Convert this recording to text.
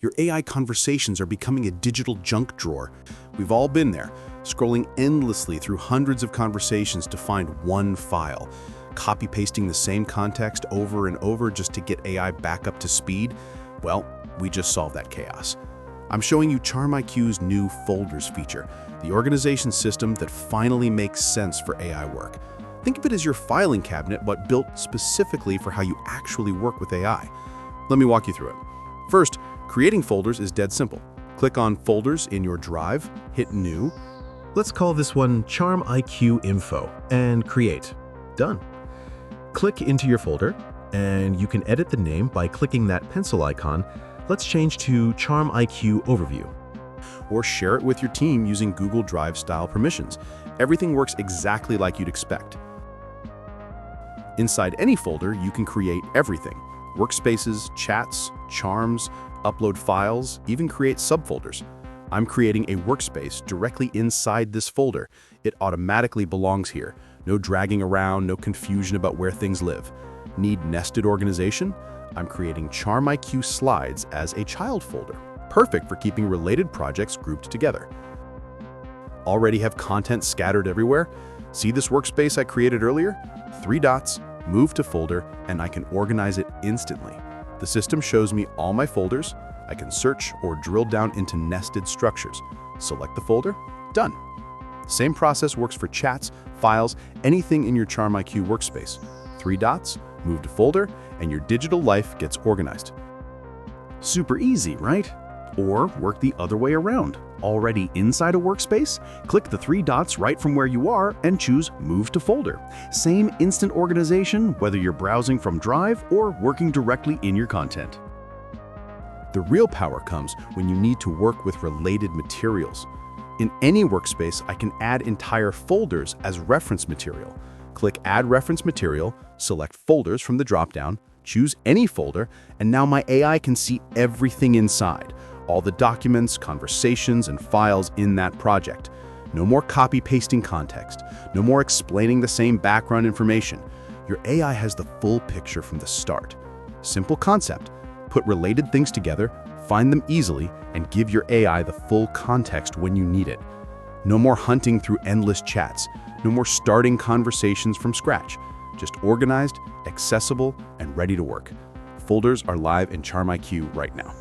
Your AI conversations are becoming a digital junk drawer. We've all been there, scrolling endlessly through hundreds of conversations to find one file, copy-pasting the same context over and over just to get AI back up to speed. Well, we just solved that chaos. I'm showing you CharmIQ's new Folders feature, the organization system that finally makes sense for AI work. Think of it as your filing cabinet, but built specifically for how you actually work with AI. Let me walk you through it. First, creating folders is dead simple. Click on Folders in your drive, hit New. Let's call this one CharmIQ Info and create. Done. Click into your folder, and you can edit the name by clicking that pencil icon. Let's change to CharmIQ Overview. Or share it with your team using Google Drive-style permissions. Everything works exactly like you'd expect. Inside any folder, you can create everything: workspaces, chats, charms, upload files, even create subfolders. I'm creating a workspace directly inside this folder. It automatically belongs here. No dragging around, no confusion about where things live. Need nested organization? I'm creating CharmIQ Slides as a child folder, perfect for keeping related projects grouped together. Already have content scattered everywhere? See this workspace I created earlier? 3 dots, move to folder, and I can organize it instantly. The system shows me all my folders. I can search or drill down into nested structures. Select the folder, done. Same process works for chats, files, anything in your CharmIQ workspace. 3 dots, move to folder, and your digital life gets organized. Super easy, right? Or work the other way around. Already inside a workspace? Click the 3 dots right from where you are and choose Move to Folder. Same instant organization, whether you're browsing from Drive or working directly in your content. The real power comes when you need to work with related materials. In any workspace, I can add entire folders as reference material. Click Add Reference Material, select Folders from the dropdown, choose any folder, and now my AI can see everything inside. All the documents, conversations, and files in that project. No more copy-pasting context. No more explaining the same background information. Your AI has the full picture from the start. Simple concept. Put related things together, find them easily, and give your AI the full context when you need it. No more hunting through endless chats. No more starting conversations from scratch. Just organized, accessible, and ready to work. Folders are live in CharmIQ right now.